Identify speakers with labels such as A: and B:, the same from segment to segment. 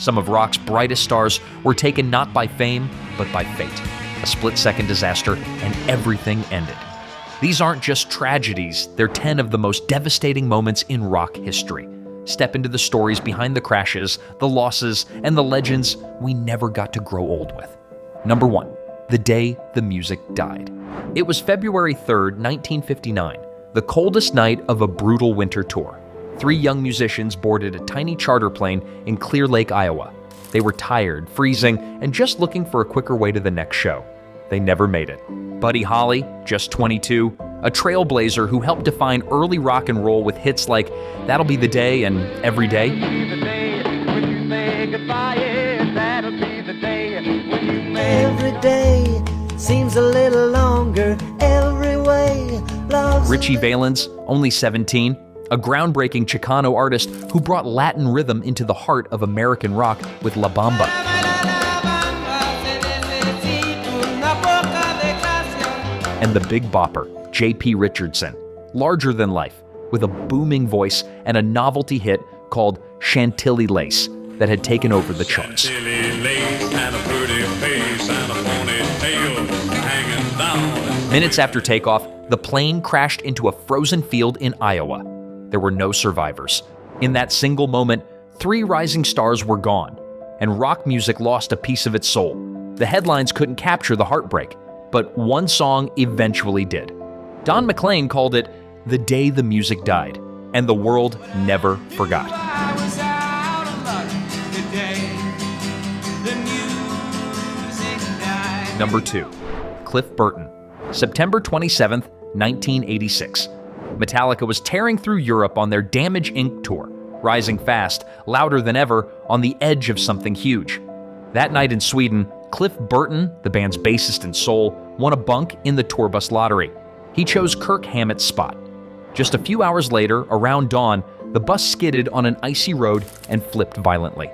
A: Some of rock's brightest stars were taken not by fame, but by fate. A split-second disaster, and everything ended. These aren't just tragedies, they're 10 of the most devastating moments in rock history. Step into the stories behind the crashes, the losses, and the legends we never got to grow old with. Number 1. The day the music died. It was February 3rd, 1959, the coldest night of a brutal winter tour. 3 young musicians boarded a tiny charter plane in Clear Lake, Iowa. They were tired, freezing, and just looking for a quicker way to the next show. They never made it. Buddy Holly, just 22, a trailblazer who helped define early rock and roll with hits like That'll Be the Day and Every Day.
B: Every day seems a little longer every way.
A: Richie Valens, only 17, a groundbreaking Chicano artist who brought Latin rhythm into the heart of American rock with La Bamba. And the Big Bopper, J.P. Richardson, larger than life, with a booming voice and a novelty hit called Chantilly Lace that had taken over the charts. Minutes after takeoff, the plane crashed into a frozen field in Iowa. There were no survivors. In that single moment, 3 rising stars were gone, and rock music lost a piece of its soul. The headlines couldn't capture the heartbreak, but one song eventually did. Don McLean called it The Day the Music Died, and the world never forgot. Number 2. Cliff Burton. September 27th, 1986. Metallica was tearing through Europe on their Damage Inc. tour, rising fast, louder than ever, on the edge of something huge. That night in Sweden, Cliff Burton, the band's bassist and soul, won a bunk in the tour bus lottery. He chose Kirk Hammett's spot. Just a few hours later, around dawn, the bus skidded on an icy road and flipped violently.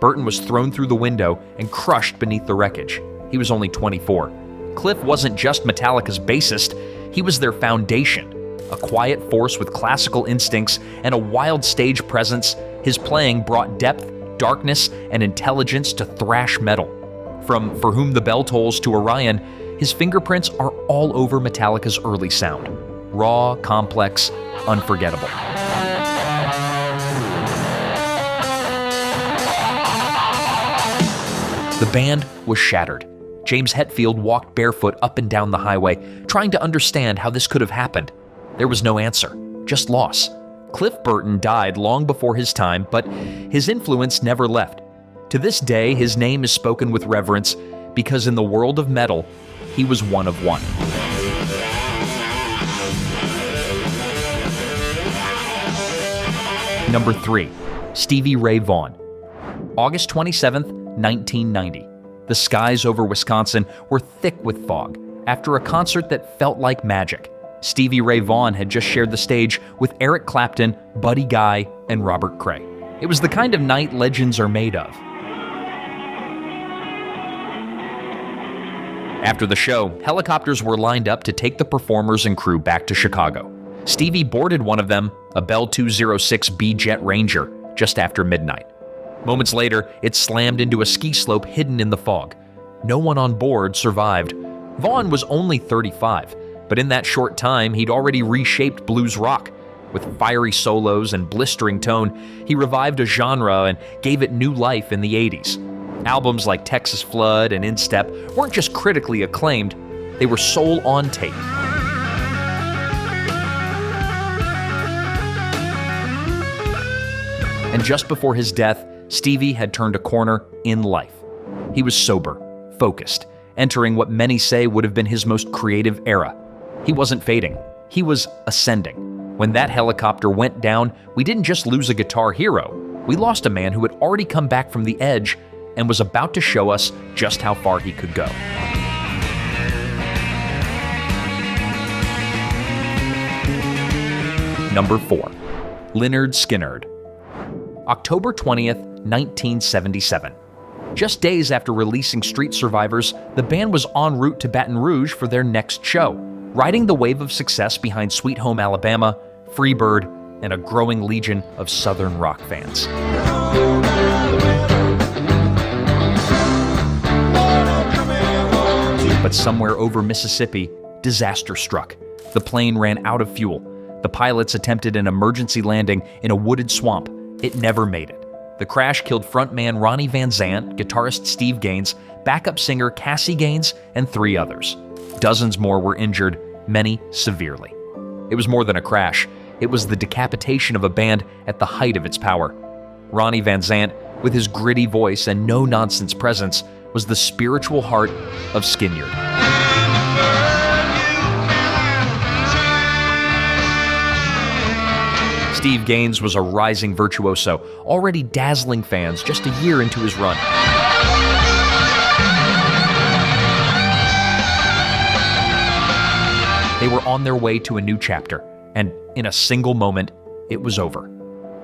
A: Burton was thrown through the window and crushed beneath the wreckage. He was only 24. Cliff wasn't just Metallica's bassist, he was their foundation. A quiet force with classical instincts and a wild stage presence, his playing brought depth, darkness, and intelligence to thrash metal. From For Whom the Bell Tolls to Orion, his fingerprints are all over Metallica's early sound. Raw, complex, unforgettable. The band was shattered. James Hetfield walked barefoot up and down the highway, trying to understand how this could have happened. There was no answer, just loss. Cliff Burton died long before his time, but his influence never left. To this day, his name is spoken with reverence because in the world of metal, he was one of one. Number 3. Stevie Ray Vaughan. August 27th, 1990. The skies over Wisconsin were thick with fog after a concert that felt like magic. Stevie Ray Vaughan had just shared the stage with Eric Clapton, Buddy Guy, and Robert Cray. It was the kind of night legends are made of. After the show, helicopters were lined up to take the performers and crew back to Chicago. Stevie boarded one of them, a Bell 206B Jet Ranger, just after midnight. Moments later, it slammed into a ski slope hidden in the fog. No one on board survived. Vaughan was only 35, but in that short time, he'd already reshaped blues rock. With fiery solos and blistering tone, he revived a genre and gave it new life in the 80s. Albums like Texas Flood and Instep weren't just critically acclaimed, they were soul on tape. And just before his death, Stevie had turned a corner in life. He was sober, focused, entering what many say would have been his most creative era. He wasn't fading, he was ascending. When that helicopter went down, we didn't just lose a guitar hero, we lost a man who had already come back from the edge and was about to show us just how far he could go. Number 4. Lynyrd Skynyrd. October 20th, 1977. Just days after releasing Street Survivors, the band was en route to Baton Rouge for their next show, riding the wave of success behind Sweet Home Alabama, Freebird, and a growing legion of Southern rock fans. But somewhere over Mississippi, disaster struck. The plane ran out of fuel. The pilots attempted an emergency landing in a wooded swamp. It never made it. The crash killed frontman Ronnie Van Zant, guitarist Steve Gaines, backup singer Cassie Gaines, and 3 others. Dozens more were injured, many severely. It was more than a crash. It was the decapitation of a band at the height of its power. Ronnie Van Zant, with his gritty voice and no-nonsense presence, was the spiritual heart of Skynyrd. Steve Gaines was a rising virtuoso, already dazzling fans just a year into his run. They were on their way to a new chapter, and in a single moment, it was over.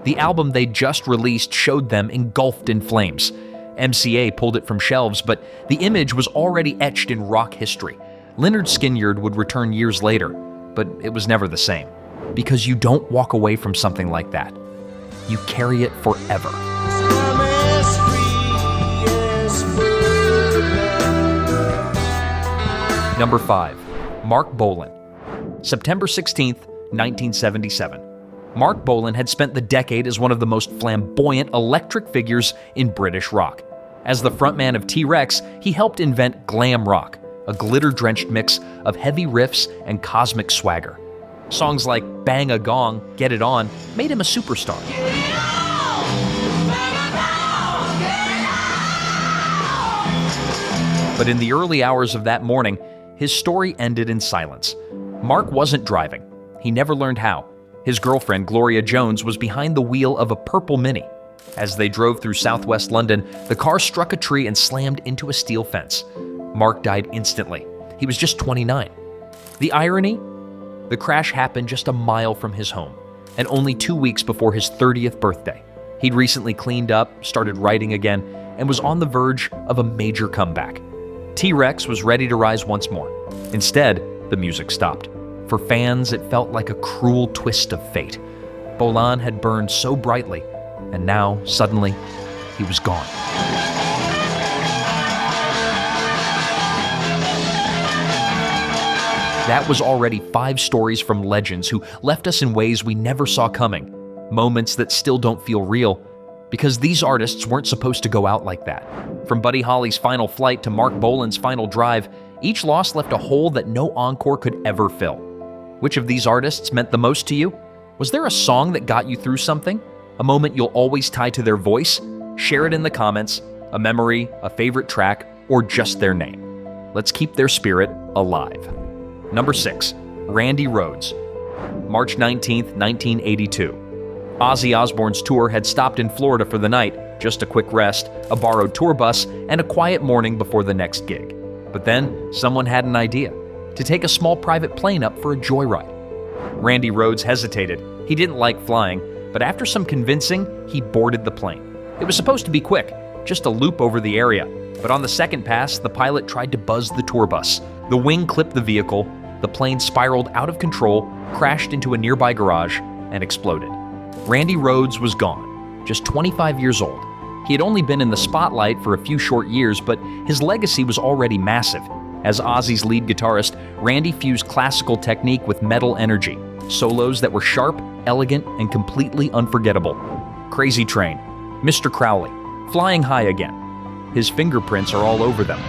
A: The album they just released showed them engulfed in flames. MCA pulled it from shelves, but the image was already etched in rock history. Lynyrd Skynyrd would return years later, but it was never the same. Because you don't walk away from something like that. You carry it forever. Number 5. Marc Bolan. September 16th, 1977. Marc Bolan had spent the decade as one of the most flamboyant, electric figures in British rock. As the frontman of T-Rex, he helped invent glam rock, a glitter-drenched mix of heavy riffs and cosmic swagger. Songs like Bang a Gong, Get It On made him a superstar. But in the early hours of that morning, his story ended in silence. Marc wasn't driving. He never learned how. His girlfriend, Gloria Jones, was behind the wheel of a purple Mini. As they drove through southwest London, the car struck a tree and slammed into a steel fence. Marc died instantly. He was just 29. The irony? The crash happened just a mile from his home, and only 2 weeks before his 30th birthday. He'd recently cleaned up, started writing again, and was on the verge of a major comeback. T-Rex was ready to rise once more. Instead, the music stopped. For fans, it felt like a cruel twist of fate. Bolan had burned so brightly, and now, suddenly, he was gone. That was already 5 stories from legends who left us in ways we never saw coming. Moments that still don't feel real, because these artists weren't supposed to go out like that. From Buddy Holly's final flight to Marc Bolan's final drive, each loss left a hole that no encore could ever fill. Which of these artists meant the most to you? Was there a song that got you through something? A moment you'll always tie to their voice? Share it in the comments, a memory, a favorite track, or just their name. Let's keep their spirit alive. Number 6. Randy Rhoads. March 19th, 1982. Ozzy Osbourne's tour had stopped in Florida for the night, just a quick rest, a borrowed tour bus, and a quiet morning before the next gig. But then, someone had an idea: to take a small private plane up for a joyride. Randy Rhoads hesitated. He didn't like flying, but after some convincing, he boarded the plane. It was supposed to be quick, just a loop over the area, but on the second pass, the pilot tried to buzz the tour bus. The wing clipped the vehicle, the plane spiraled out of control, crashed into a nearby garage, and exploded. Randy Rhoads was gone, just 25 years old. He had only been in the spotlight for a few short years, but his legacy was already massive. As Ozzy's lead guitarist, Randy fused classical technique with metal energy, solos that were sharp, elegant, and completely unforgettable. Crazy Train, Mr. Crowley, Flying High Again. His fingerprints are all over them.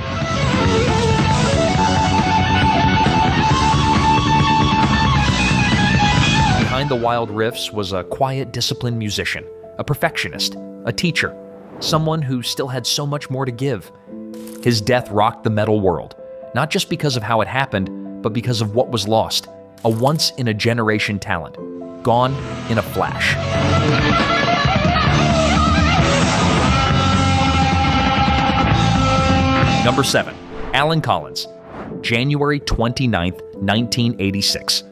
A: Behind the wild riffs was a quiet, disciplined musician, a perfectionist, a teacher, someone who still had so much more to give. His death rocked the metal world, not just because of how it happened, but because of what was lost: a once-in-a-generation talent, gone in a flash. Number 7. Allen Collins. January 29th, 1986.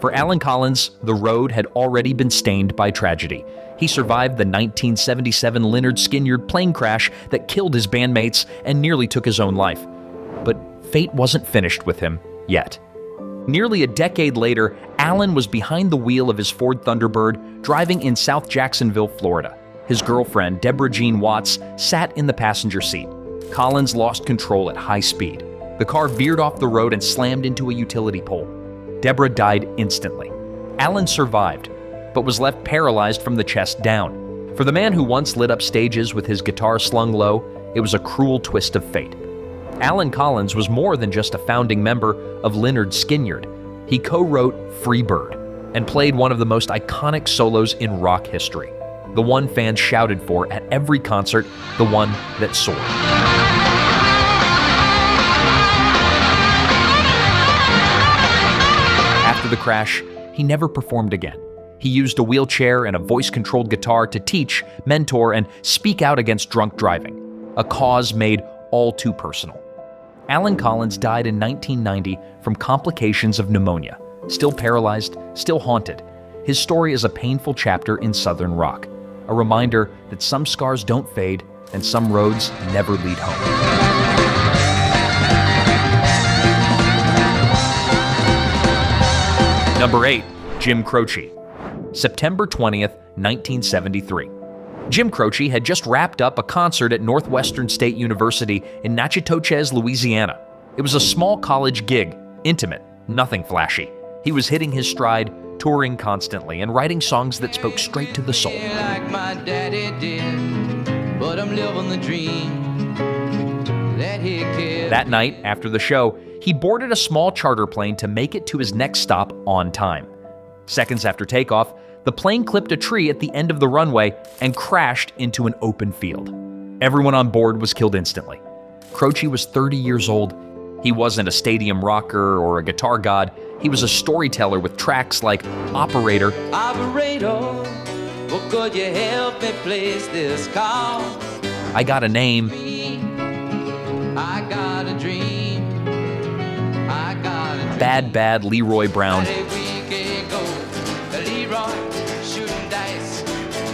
A: For Allen Collins, the road had already been stained by tragedy. He survived the 1977 Lynyrd Skynyrd plane crash that killed his bandmates and nearly took his own life. But fate wasn't finished with him yet. Nearly a decade later, Allen was behind the wheel of his Ford Thunderbird, driving in South Jacksonville, Florida. His girlfriend, Deborah Jean Watts, sat in the passenger seat. Collins lost control at high speed. The The car veered off the road and slammed into a utility pole. Deborah died instantly. Allman survived, but was left paralyzed from the chest down. For the man who once lit up stages with his guitar slung low, it was a cruel twist of fate. Allen Collins was more than just a founding member of Lynyrd Skynyrd. He co-wrote Free Bird and played one of the most iconic solos in rock history, the one fans shouted for at every concert, the one that soared. After the crash, he never performed again. He used a wheelchair and a voice-controlled guitar to teach, mentor, and speak out against drunk driving, a cause made all too personal. Allen Collins died in 1990 from complications of pneumonia, still paralyzed, still haunted. His story is a painful chapter in Southern rock, a reminder that some scars don't fade and some roads never lead home. Number 8, Jim Croce. September 20th, 1973. Jim Croce had just wrapped up a concert at Northwestern State University in Natchitoches, Louisiana. It was a small college gig, intimate, nothing flashy. He was hitting his stride, touring constantly, and writing songs that spoke straight to the soul.
C: Like my daddy did, but I'm living the dream that he kept.
A: That night, after the show, he boarded a small charter plane to make it to his next stop on time. Seconds after takeoff, the plane clipped a tree at the end of the runway and crashed into an open field. Everyone on board was killed instantly. Croce was 30 years old. He wasn't a stadium rocker or a guitar god. He was a storyteller with tracks like Operator,
C: Operator, well, could you help me place this call?
A: I Got a Name,
C: I got a dream, I got a dream.
A: Bad Bad Leroy Brown,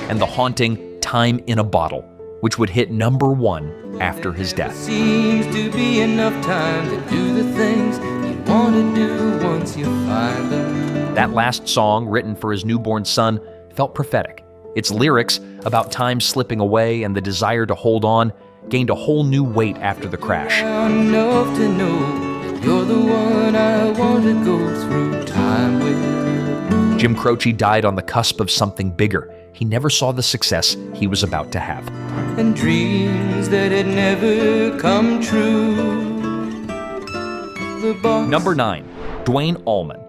A: and the haunting Time in a Bottle, which would hit number 1 after his death.
C: Seems to be enough time to do the things you want to do once you find them.
A: That last song, written for his newborn son, felt prophetic. Its lyrics, about time slipping away and the desire to hold on, gained a whole new weight after the crash.
C: Enough to know that you're the one I want to go through time with.
A: Jim Croce died on the cusp of something bigger. He never saw the success he was about to have.
C: And dreams that had never come true.
A: Number 9, Duane Allman.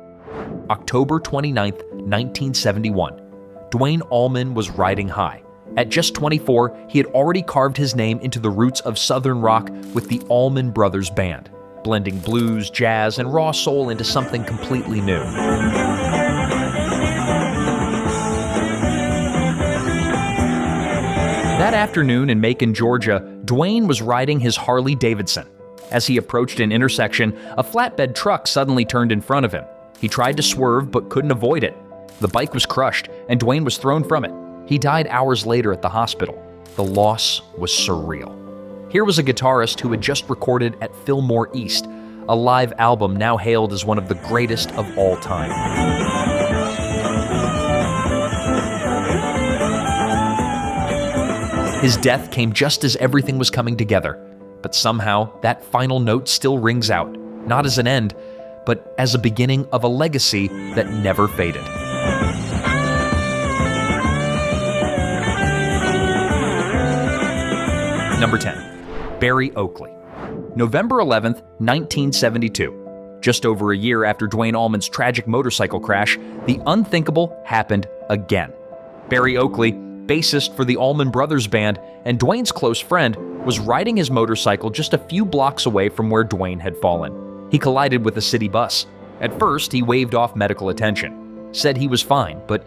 A: October 29th, 1971. Duane Allman was riding high. At just 24, he had already carved his name into the roots of Southern rock with the Allman Brothers Band, blending blues, jazz, and raw soul into something completely new. That afternoon in Macon, Georgia, Duane was riding his Harley Davidson. As he approached an intersection, a flatbed truck suddenly turned in front of him. He tried to swerve but couldn't avoid it. The bike was crushed, and Duane was thrown from it. He died hours later at the hospital. The loss was surreal. Here was a guitarist who had just recorded at Fillmore East, a live album now hailed as one of the greatest of all time. His death came just as everything was coming together, but somehow that final note still rings out, not as an end, but as a beginning of a legacy that never faded. Number 10, Barry Oakley. November 11th, 1972. Just over a year after Duane Allman's tragic motorcycle crash, the unthinkable happened again. Barry Oakley, bassist for the Allman Brothers Band and Duane's close friend, was riding his motorcycle just a few blocks away from where Duane had fallen. He collided with a city bus. At first, he waved off medical attention, said he was fine, but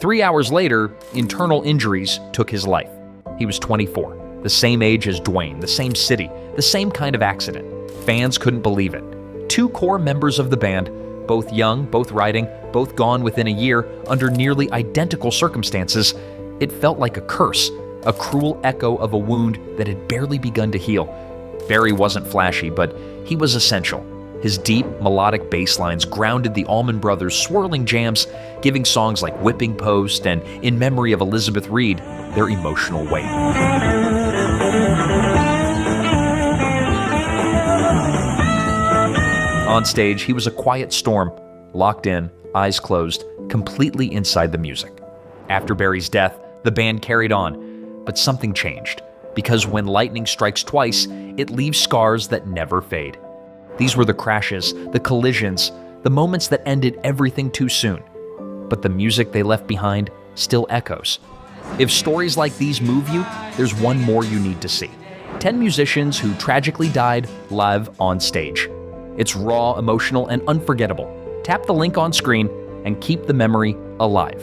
A: 3 hours later, internal injuries took his life. He was 24, the same age as Duane, the same city, the same kind of accident. Fans couldn't believe it. 2 core members of the band, both young, both riding, both gone within a year under nearly identical circumstances. It felt like a curse, a cruel echo of a wound that had barely begun to heal. Barry wasn't flashy, but he was essential. His deep, melodic bass lines grounded the Allman Brothers' swirling jams, giving songs like Whipping Post and In Memory of Elizabeth Reed their emotional weight. On stage, he was a quiet storm, locked in, eyes closed, completely inside the music. After Barry's death, the band carried on, but something changed, because when lightning strikes twice, it leaves scars that never fade. These were the crashes, the collisions, the moments that ended everything too soon. But the music they left behind still echoes. If stories like these move you, there's one more you need to see. 10 musicians who tragically died live on stage. It's raw, emotional, and unforgettable. Tap the link on screen and keep the memory alive.